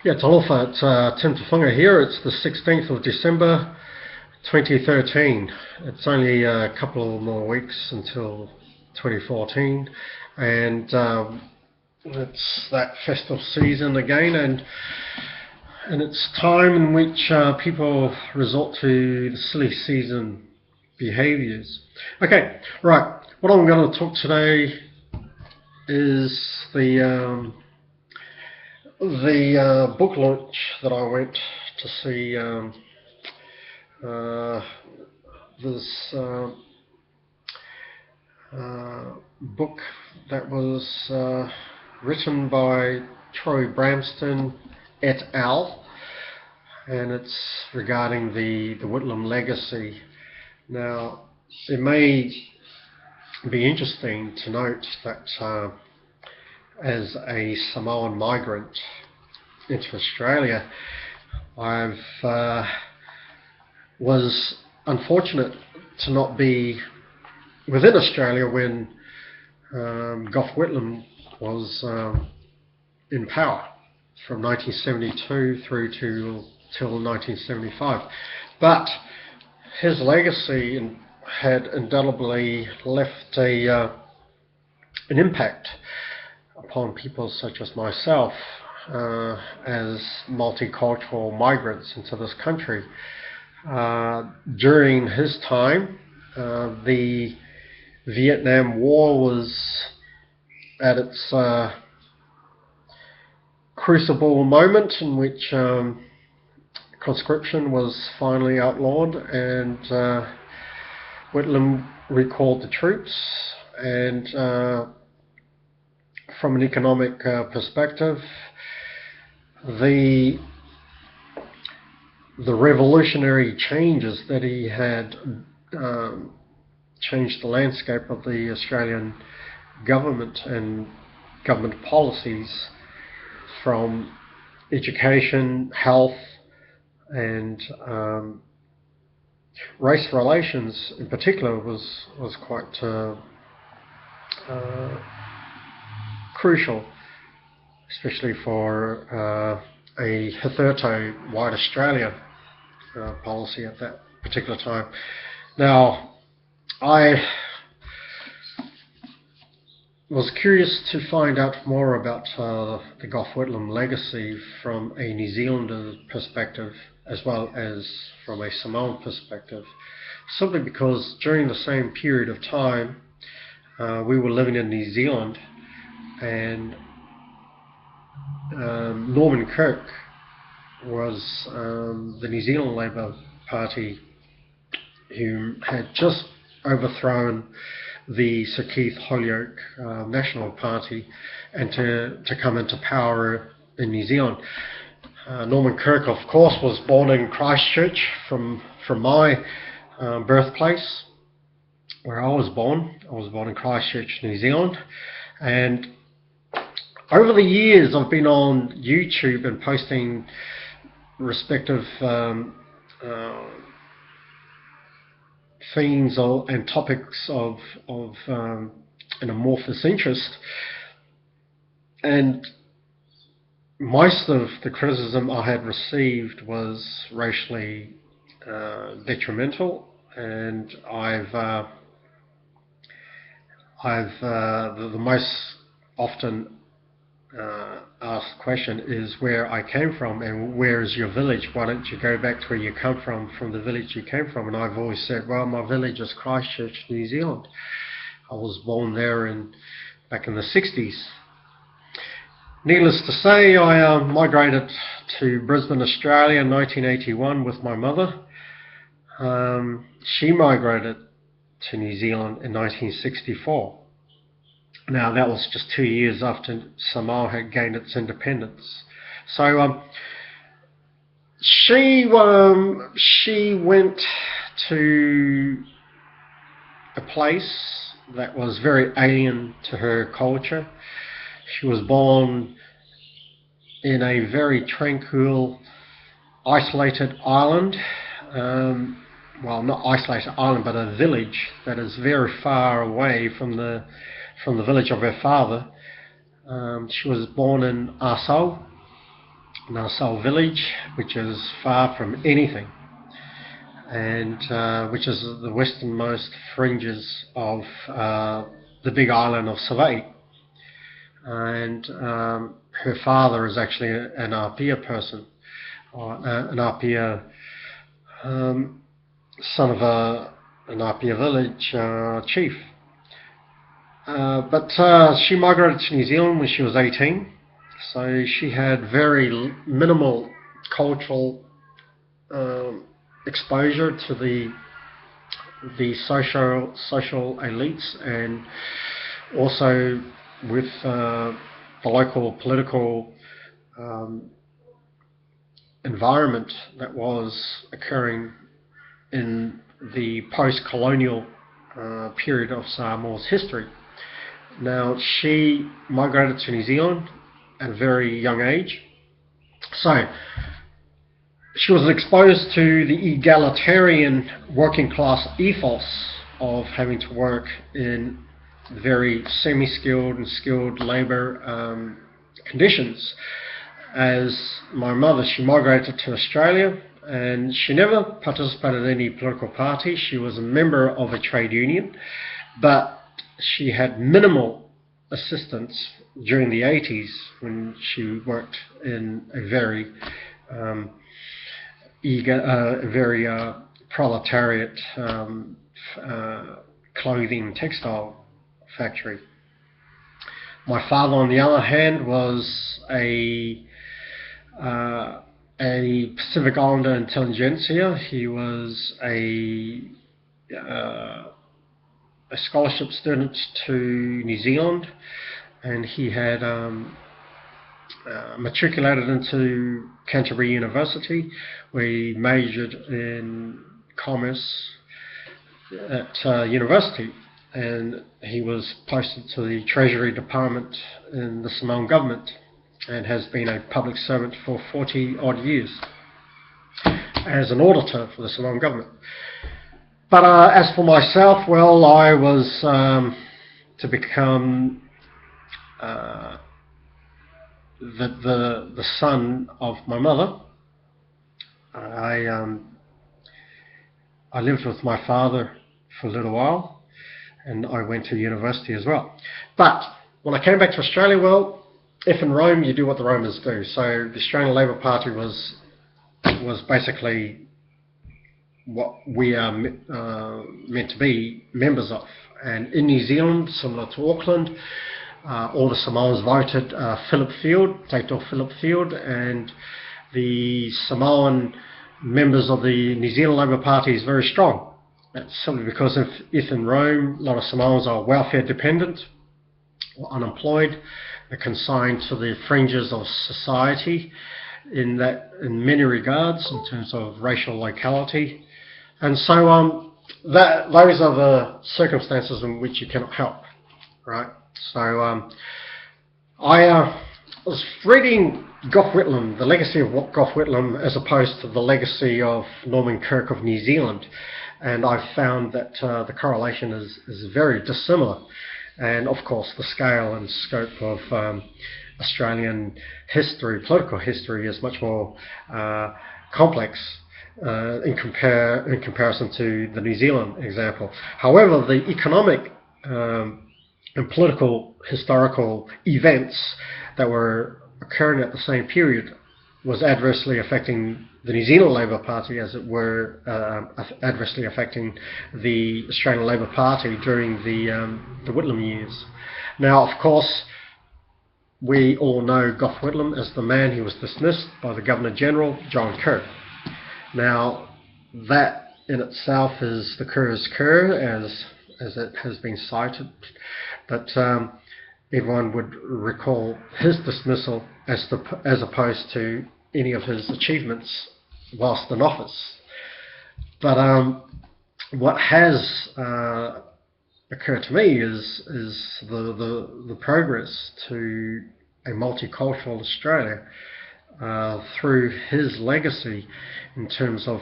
Yeah, talofa, it's Tim Tufuga here. It's the 16th of December 2013. It's only a couple more weeks until 2014, and it's that festive season again, and it's time in which people resort to the silly season behaviours. Okay, right. What I'm going to talk today is the book launch that I went to see. This book that was written by Bramston et al. And it's regarding the Whitlam legacy. Now, it may be interesting to note that as a Samoan migrant into Australia, I've was unfortunate to not be within Australia when Gough Whitlam was in power from 1972 through till 1975. But his legacy had indelibly left an impact upon people such as myself as multicultural migrants into this country. During his time, the Vietnam War was at its crucible moment, in which conscription was finally outlawed, and Whitlam recalled the troops. And from an economic perspective, the revolutionary changes that he had changed the landscape of the Australian government and government policies, from education, health, and race relations in particular was quite crucial, especially for a hitherto white Australia policy at that particular time. Now, I was curious to find out more about the Gough Whitlam legacy from a New Zealander perspective as well as from a Samoan perspective, simply because during the same period of time we were living in New Zealand, and Norman Kirk was the New Zealand Labour Party, who had just overthrown the Sir Keith Holyoake National Party and to come into power in New Zealand. Norman Kirk, of course, was born in Christchurch, from my birthplace, where I was born. I was born in Christchurch, New Zealand, and over the years I've been on YouTube and posting respective themes and topics of an amorphous interest, and most of the criticism I had received was racially detrimental, and the most often asked question is where I came from, and where is your village? Why don't you go back to where you come from the village you came from? And I've always said, well, my village is Christchurch, New Zealand. I was born there back in the 60s. Needless to say, I migrated to Brisbane, Australia in 1981 with my mother. She migrated to New Zealand in 1964. Now, that was just 2 years after Samoa had gained its independence. So she went to a place that was very alien to her culture. She was born in a very tranquil, isolated island. Well, not isolated island, but a village that is very far away from the village of her father. She was born in Arsau, Narsal village, which is far from anything, and which is the westernmost fringes of the big island of Savaii. And her father is actually an Apia person, or an Apia son of an Apia village chief. But she migrated to New Zealand when she was 18, so she had very minimal cultural exposure to the social elites, and also with the local political environment that was occurring in the post-colonial period of Samoa's history. Now, she migrated to New Zealand at a very young age, so she was exposed to the egalitarian working class ethos of having to work in very semi-skilled and skilled labour conditions. As my mother, she migrated to Australia, and she never participated in any political party. She was a member of a trade union, but she had minimal assistance during the 80s when she worked in a very proletariat clothing textile factory. My father, on the other hand, was a Pacific Islander intelligentsia. He was a scholarship student to New Zealand, and he had matriculated into Canterbury University, where he majored in commerce at university, and he was posted to the Treasury Department in the Samoan government, and has been a public servant for 40 odd years as an auditor for the Samoan government. But as for myself, well, I was to become the son of my mother. I lived with my father for a little while, and I went to university as well. But when I came back to Australia, well, if in Rome, you do what the Romans do. So the Australian Labor Party was basically what we are meant to be members of. And in New Zealand, similar to Auckland, all the Samoans voted Phillip Field, Taito Phillip Field, and the Samoan members of the New Zealand Labor Party is very strong. That's simply because if in Rome, a lot of Samoans are welfare dependent or unemployed, they're consigned to the fringes of society in many regards, in terms of racial locality. And so those are the circumstances in which you cannot help, right? So I was reading Gough Whitlam, the legacy of Gough Whitlam, as opposed to the legacy of Norman Kirk of New Zealand, and I found that the correlation is very dissimilar. And of course the scale and scope of Australian history, political history, is much more complex in comparison to the New Zealand example. However, the economic and political historical events that were occurring at the same period was adversely affecting the New Zealand Labor Party, as it were adversely affecting the Australian Labor Party during the Whitlam years. Now, of course, we all know Gough Whitlam as the man who was dismissed by the Governor-General, John Kerr. Now, that in itself is the Kerr's Kerr, as it has been cited, but everyone would recall his dismissal as opposed to any of his achievements whilst in office. But what has occurred to me is the progress to a multicultural Australia through his legacy in terms of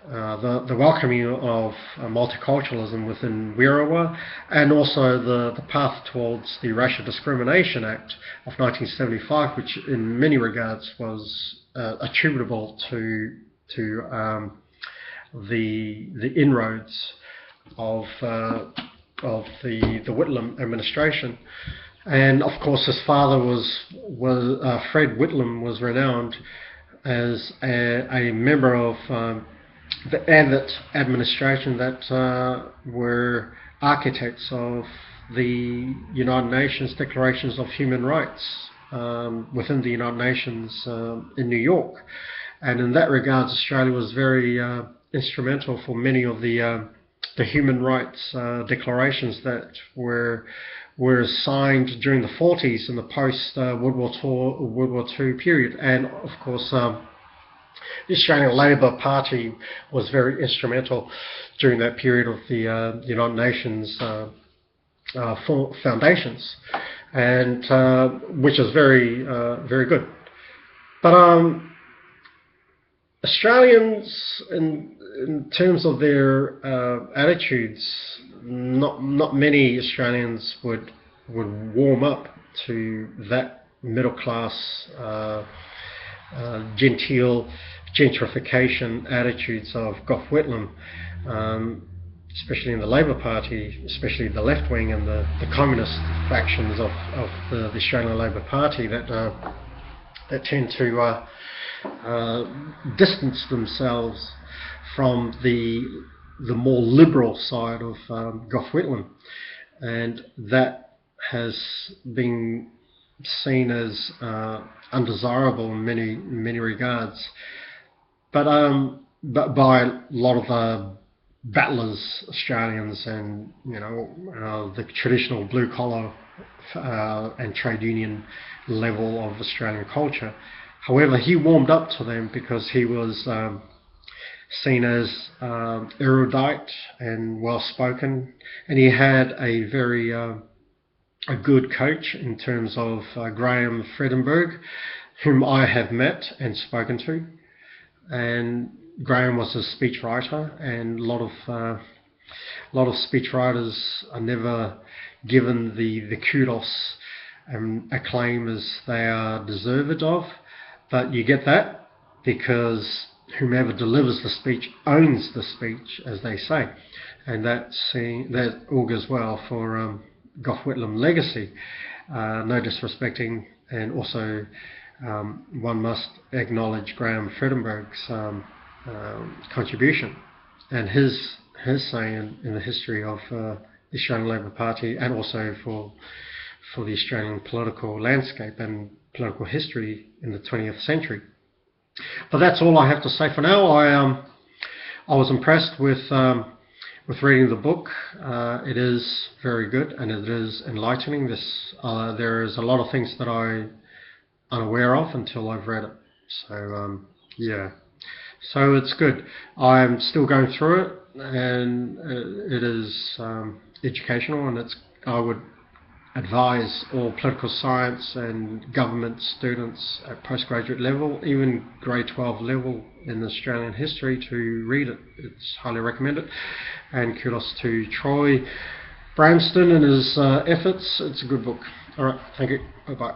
the welcoming of multiculturalism within Wirawa, and also the path towards the Racial Discrimination Act of 1975, which in many regards was attributable to the inroads of the Whitlam administration. And of course, his father was Fred Whitlam, was renowned as a member of the ALP administration that were architects of the United Nations Declarations of Human Rights within the United Nations in New York. And in that regard, Australia was very instrumental for many of the human rights declarations that were signed during the 40s in the post-World War II period. And of course, the Australian Labor Party was very instrumental during that period of the United Nations foundations, and which is very good. But Australians, in terms of their attitudes, not many Australians would warm up to that middle class, genteel gentrification attitudes of Gough Whitlam, especially in the Labor Party, especially the left wing and the communist factions of the Australian Labor Party that tend to distance themselves from the more liberal side of Gough Whitlam, and that has been seen as undesirable in many regards. But by a lot of the battlers, Australians, and the traditional blue collar and trade union level of Australian culture. However, he warmed up to them because he was seen as erudite and well-spoken, and he had a very a good coach in terms of Graham Fredenberg, whom I have met and spoken to. And Graham was a speechwriter, and a lot of speechwriters are never given the kudos and acclaim as they are deserved of. But you get that because whomever delivers the speech owns the speech, as they say, and that augurs well for Gough Whitlam legacy. No disrespecting, and also one must acknowledge Graham Fredenberg's contribution and his say in the history of the Australian Labor Party, and also for the Australian political landscape and political history in the 20th century. But that's all I have to say for now. I was impressed with reading the book. It is very good and it is enlightening. There is a lot of things that I'm unaware of until I've read it. So yeah, so it's good. I'm still going through it, and it is educational, and I would advise all political science and government students at postgraduate level, even grade 12 level in Australian history, to read it. It's highly recommended, and kudos to Troy Bramston and his efforts. It's a good book. All right, thank you. Bye-bye.